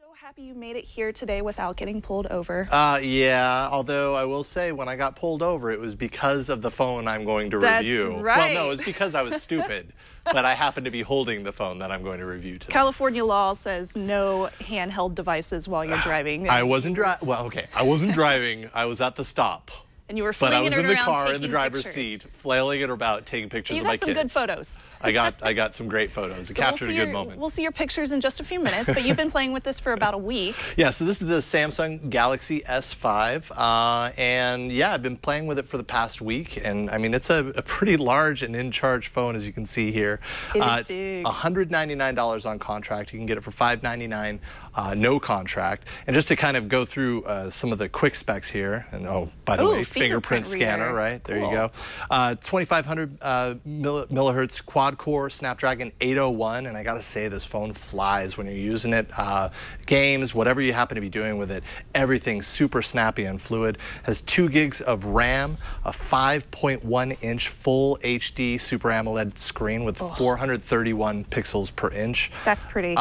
So happy you made it here today without getting pulled over. Yeah, although I will say when I got pulled over, it was because of the phone I'm going to That's review. right. Well, no, it was because I was stupid, but I happened to be holding the phone that I'm going to review today. California law says no handheld devices while you're driving. I wasn't driving. Well, okay, I wasn't driving. I was at the stop. And you were But I flinging was it in the around car in the taking driver's pictures. seat, flailing it about, taking pictures You of my got some kid. good photos. I got some great photos. It So captured a good moment. We'll see your pictures in just a few minutes, but you've been playing with this for about a week. Yeah, so this is the Samsung Galaxy S5, and yeah, I've been playing with it for the past week, and I mean, it's a pretty large and in-charge phone, as you can see here. It's big. It's $199 on contract. You can get it for $599, no contract. And just to kind of go through some of the quick specs here, and oh, by the way, fingerprint scanner, right? There you go. 2500 millihertz quad-core Snapdragon 801, and I gotta say, this phone flies when you're using it. Games, whatever you happen to be doing with it, everything's super snappy and fluid. Has 2 gigs of RAM, a 5.1-inch full HD Super AMOLED screen with 431 pixels per inch. That's pretty.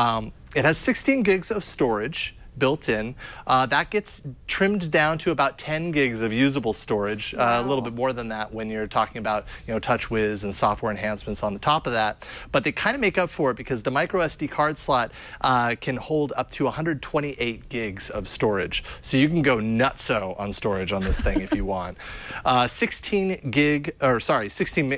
It has 16 gigs of storage built in. That gets trimmed down to about 10 gigs of usable storage, a little bit more than that when you're talking about, TouchWiz and software enhancements on the top of that. But they kind of make up for it because the micro SD card slot can hold up to 128 gigs of storage. So you can go nutso on storage on this thing if you want. 16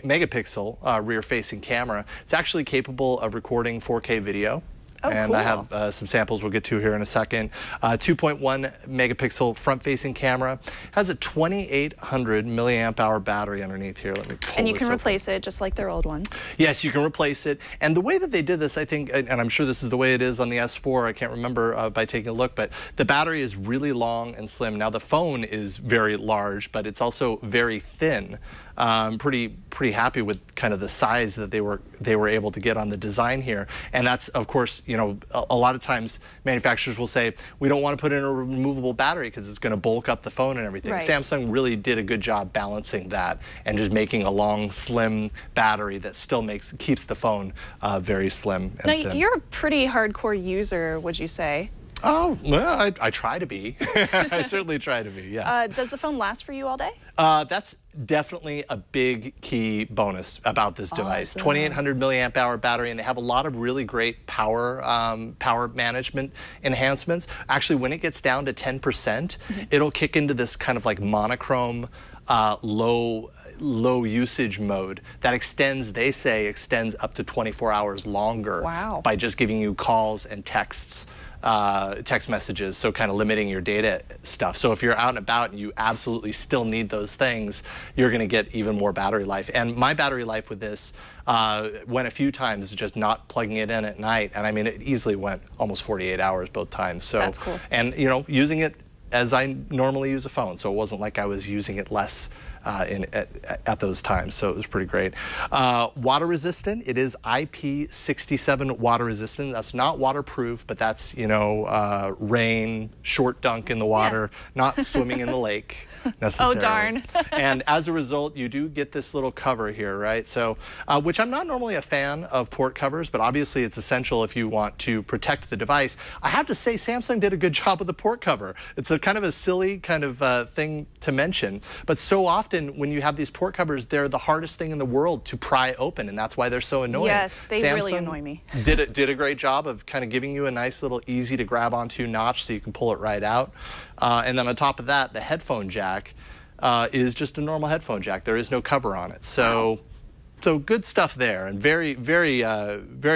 megapixel rear-facing camera. It's actually capable of recording 4K video. Oh, and cool. I have some samples we'll get to here in a second. 2.1 megapixel front-facing camera. Has a 2800 milliamp hour battery underneath here. Let me pull And you can this replace it just like their old ones. Yes, you can replace it. And the way that they did this, I think, and I'm sure this is the way it is on the S4, I can't remember by taking a look, but the battery is really long and slim. Now the phone is very large, but it's also very thin. I'm pretty happy with kind of the size that they were able to get on the design here. And that's, of course, a lot of times manufacturers will say, we don't want to put in a removable battery because it's going to bulk up the phone and everything. Right. Samsung really did a good job balancing that and just making a long, slim battery that still keeps the phone very slim and Now, thin. you're a pretty hardcore user, would you say? Oh, well, I try to be. I certainly try to be, yes. Does the phone last for you all day? That's definitely a big key bonus about this device. 2800 milliamp hour battery, and they have a lot of really great power management enhancements. Actually, when it gets down to 10%, it'll kick into this kind of like monochrome low usage mode that extends, they say, extends up to 24 hours longer. Wow. By just giving you calls and texts. Text messages, so kind of limiting your data stuff. So if you're out and about and you absolutely still need those things, you're going to get even more battery life. And my battery life with this went a few times just not plugging it in at night, and I mean it easily went almost 48 hours both times. So that's cool. And using it as I normally use a phone, so it wasn't like I was using it less at those times, so it was pretty great. Water resistant, it is IP67 water resistant. That's not waterproof, but that's, rain, short dunk in the water, not swimming in the lake necessarily. Oh, darn. And as a result, you do get this little cover here, right? So, which I'm not normally a fan of port covers, but obviously it's essential if you want to protect the device. I have to say, Samsung did a good job with the port cover. It's a kind of a silly kind of thing to mention, but so often when you have these port covers, they're the hardest thing in the world to pry open, and that's why they're so annoying. Yes, they Samsung really annoy me. did a great job of kind of giving you a nice little easy to grab onto notch so you can pull it right out. And then on top of that, the headphone jack is just a normal headphone jack. There is no cover on it. So. Wow. So good stuff there, and very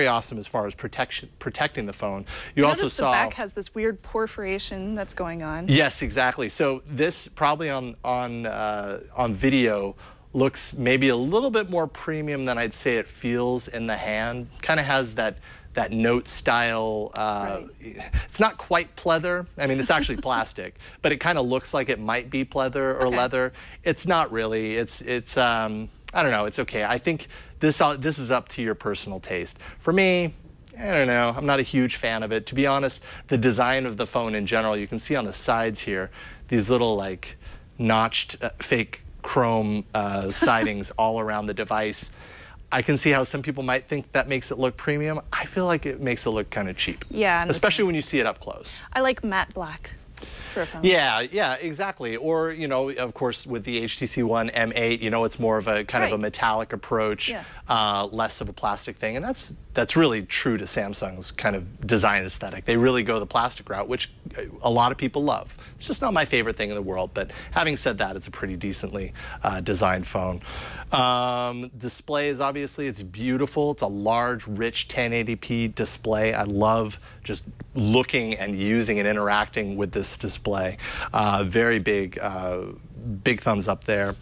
awesome as far as protecting the phone. You also saw the back has this weird perforation that's going on. Yes, exactly. So this probably on video looks maybe a little bit more premium than I'd say it feels in the hand. Kind of has that note style. Right. It's not quite pleather. I mean, it's actually plastic, but it kind of looks like it might be pleather or leather. It's not really. It's I don't know. It's okay. I think this is up to your personal taste. For me, I don't know. I'm not a huge fan of it. To be honest, the design of the phone in general, you can see on the sides here, these little like notched fake chrome sidings all around the device. I can see how some people might think that makes it look premium. I feel like it makes it look kind of cheap. Yeah. Especially when you see it up close. I like matte black for a phone. Yeah, yeah, exactly. Or, you know, of course, with the HTC One M8, you know, it's more of a kind of a metallic approach, less of a plastic thing. And that's really true to Samsung's kind of design aesthetic. They really go the plastic route, which a lot of people love. It's just not my favorite thing in the world. But having said that, it's a pretty decently designed phone. Display is obviously, it's beautiful. It's a large, rich 1080p display. I love just looking and using and interacting with this display. Very big, big thumbs up there.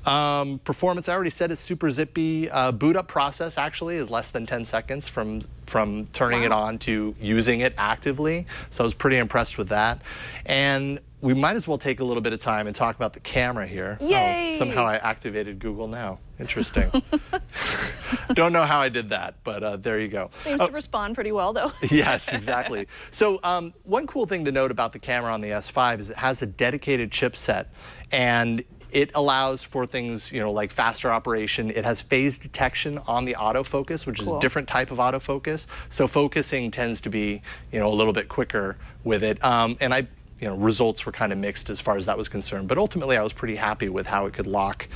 Performance, I already said, is super zippy. Boot up process actually is less than 10 seconds from turning it on to using it actively. So I was pretty impressed with that. And we might as well take a little bit of time and talk about the camera here. Yay! Oh, somehow I activated Google Now. Interesting. Don't know how I did that, but there you go. Seems to respond pretty well, though. Yes, exactly. So one cool thing to note about the camera on the S5 is it has a dedicated chipset, and it allows for things, you know, like faster operation. It has phase detection on the autofocus, which is a different type of autofocus. So focusing tends to be, you know, a little bit quicker with it. And you know, results were kind of mixed as far as that was concerned. But ultimately, I was pretty happy with how it could lock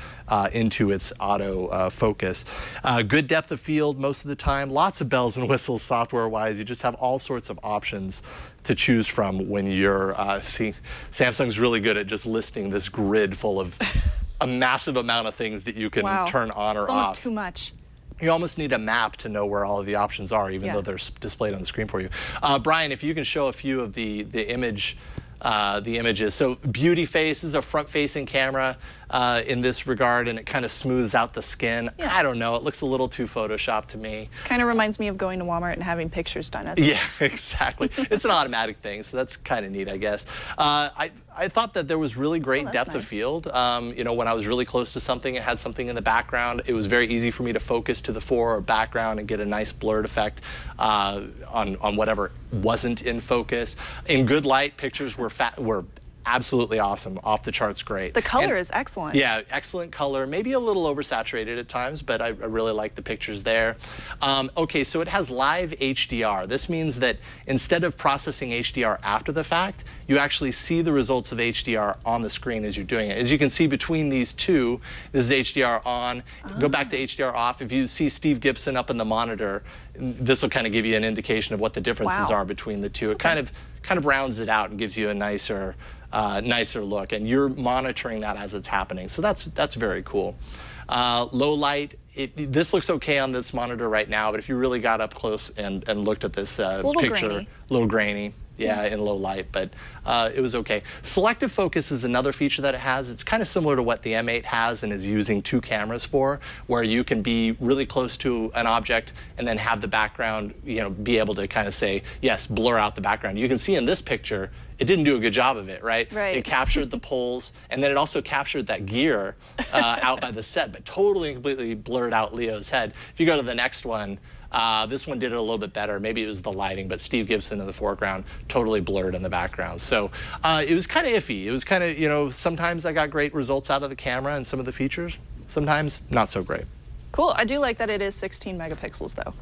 into its auto focus. Good depth of field most of the time. Lots of bells and whistles software-wise. You just have all sorts of options to choose from when you're, see, Samsung's really good at just listing this grid full of a massive amount of things that you can turn on or off. It's almost too much. You almost need a map to know where all of the options are, even though they're displayed on the screen for you. Brian, if you can show a few of the images. So Beauty Face is a front-facing camera in this regard, and it kind of smooths out the skin. I don't know. It looks a little too Photoshop to me. Kind of reminds me of going to Walmart and having pictures done. Yeah, exactly. It's an automatic thing, so that's kind of neat, I guess. I thought that there was really great depth of field. You know, when I was really close to something, it had something in the background. It was very easy for me to focus to the fore or background and get a nice blurred effect on whatever wasn't in focus. In good light, pictures were absolutely awesome, off the charts great. The color is excellent. Yeah, excellent color. Maybe a little oversaturated at times, but I really like the pictures there. Okay, so it has live HDR. This means that instead of processing HDR after the fact, you actually see the results of HDR on the screen as you're doing it. As you can see between these two, this is HDR on. Go back to HDR off. If you see Steve Gibson up in the monitor, this will kind of give you an indication of what the differences are between the two. It kind of rounds it out and gives you a nicer look, and you're monitoring that as it's happening. So that's very cool. Low light, this looks okay on this monitor right now, but if you really got up close and looked at this picture, a little grainy. Yeah, in low light, but it was okay. Selective focus is another feature that it has. It's kind of similar to what the M8 has and is using two cameras for, where you can be really close to an object and then have the background, you know, be able to kind of say, yes, blur out the background. You can see in this picture, it didn't do a good job of it, right? It captured the poles, and then it also captured that gear out by the set, but totally and completely blurred out Leo's head. If you go to the next one, this one did it a little bit better. Maybe it was the lighting, but Steve Gibson in the foreground, totally blurred in the background. So it was kind of iffy. It was kind of, you know, sometimes I got great results out of the camera and some of the features. Sometimes not so great. Cool. I do like that it is 16 megapixels, though.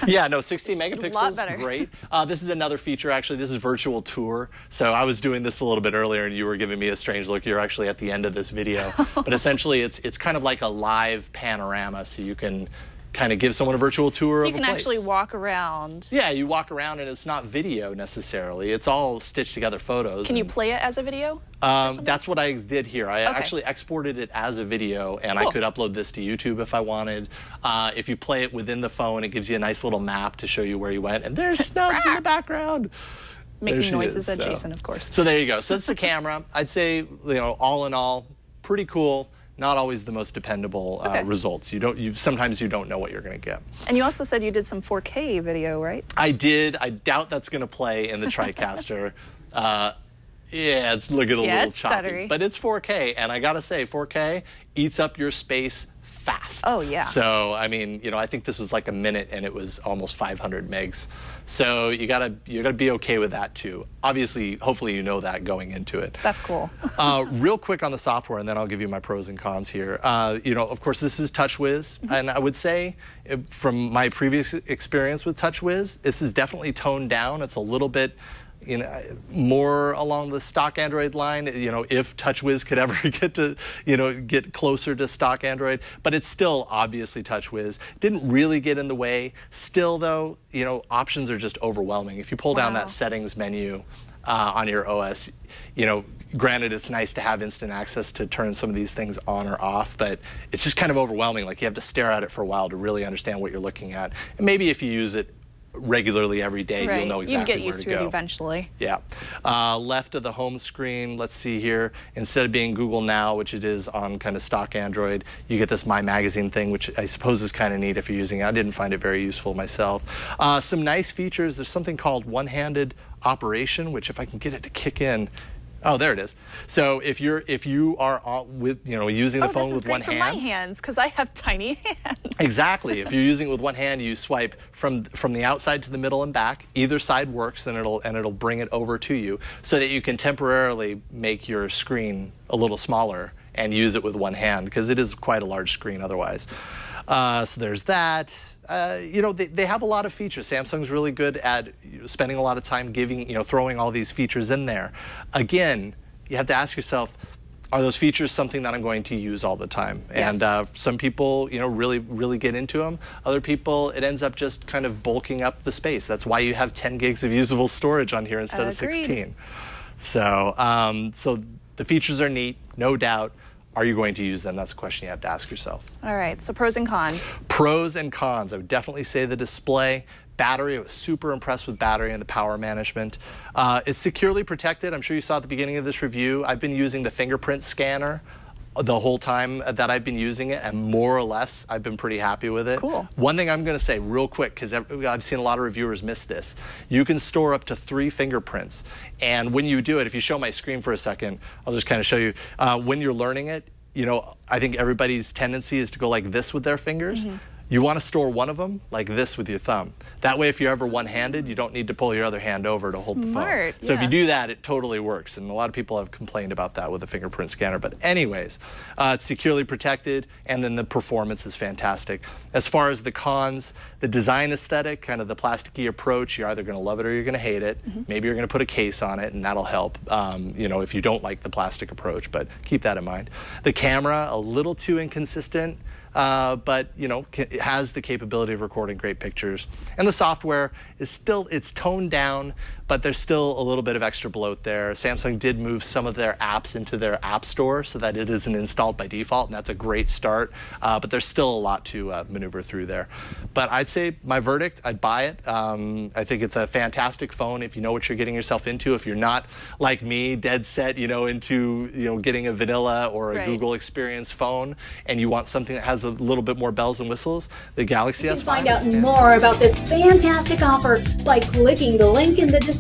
Yeah, no, 16 megapixels, a lot better. Great. This is another feature, actually. This is virtual tour. So I was doing this a little bit earlier, and you were giving me a strange look. You're actually at the end of this video. But essentially, it's kind of like a live panorama, so you can kind of give someone a virtual tour of a place. So you can actually walk around. Yeah, you walk around, and it's not video necessarily. It's all stitched together photos. Can you play it as a video? That's what I did here. I actually exported it as a video, and I could upload this to YouTube if I wanted. If you play it within the phone, it gives you a nice little map to show you where you went. And there's Snubs in the background. Making noises at Jason, of course. So there you go. So that's the camera. I'd say, you know, all in all, pretty cool. Not always the most dependable results. Sometimes you don't know what you're going to get. And you also said you did some 4K video, right? I did. I doubt that's going to play in the TriCaster. Yeah, it's looking a little choppy, stuttery. But it's 4K, and I gotta say, 4K eats up your space fast. Oh, yeah. So, I mean, you know, I think this was like a minute and it was almost 500 megs. So you gotta be okay with that too. Obviously, hopefully you know that going into it. That's cool. Real quick on the software, and then I'll give you my pros and cons here. You know, of course, this is TouchWiz, and I would say from my previous experience with TouchWiz, this is definitely toned down. It's a little bit, you know, more along the stock Android line, you know, if TouchWiz could ever get to, you know, get closer to stock Android, but it's still obviously TouchWiz. Didn't really get in the way. Still though, you know, options are just overwhelming. If you pull down that settings menu on your OS, you know, granted it's nice to have instant access to turn some of these things on or off, but it's just kind of overwhelming. Like you have to stare at it for a while to really understand what you're looking at. And maybe if you use it regularly every day, you'll know exactly where to go. You can get used to it eventually. Yeah. Left of the home screen, let's see here, instead of being Google Now, which it is on kind of stock Android, you get this My Magazine thing, which I suppose is kind of neat if you're using it. I didn't find it very useful myself. Some nice features. There's something called one-handed operation, which if I can get it to kick in, oh, there it is. So if you are with, you know, using the phone with one hand. This is great for my hands because I have tiny hands. Exactly. If you're using it with one hand, you swipe from the outside to the middle and back. Either side works, and it'll bring it over to you so that you can temporarily make your screen a little smaller and use it with one hand because it is quite a large screen otherwise. So there's that. You know, they have a lot of features. Samsung's really good at spending a lot of time throwing all these features in there. Again, you have to ask yourself, are those features something that I'm going to use all the time? Yes. And some people, you know, really get into them. Other people, it ends up just kind of bulking up the space. That's why you have 10 gigs of usable storage on here instead of 16. So, so the features are neat, no doubt. Are you going to use them? That's a question you have to ask yourself. All right, so pros and cons. Pros and cons. I would definitely say the display. Battery, I was super impressed with battery and the power management. It's securely protected. I'm sure you saw at the beginning of this review. I've been using the fingerprint scanner the whole time that I've been using it, and more or less, I've been pretty happy with it. Cool. One thing I'm going to say real quick, because I've seen a lot of reviewers miss this. You can store up to 3 fingerprints, and when you do it, if you show my screen for a second, I'll just kind of show you. When you're learning it, you know, I think everybody's tendency is to go like this with their fingers. You want to store one of them like this with your thumb. That way, if you're ever one-handed, you don't need to pull your other hand over to hold the phone. So if you do that, it totally works. And a lot of people have complained about that with the fingerprint scanner. But anyways, it's securely protected, and then the performance is fantastic. As far as the cons, the design aesthetic, kind of the plasticky approach, you're either going to love it or you're going to hate it. Maybe you're going to put a case on it, and that'll help, you know, if you don't like the plastic approach. But keep that in mind. The camera, a little too inconsistent. But, you know, it has the capability of recording great pictures. And the software is still, it's toned down, but there's still a little bit of extra bloat there. Samsung did move some of their apps into their app store so that it isn't installed by default, and that's a great start. But there's still a lot to maneuver through there. But I'd say my verdict, I'd buy it. I think it's a fantastic phone if you know what you're getting yourself into. If you're not, like me, dead set, you know, into, you know, getting a vanilla or a Google experience phone, and you want something that has a little bit more bells and whistles, the Galaxy S5. You can find out more about this fantastic offer by clicking the link in the description.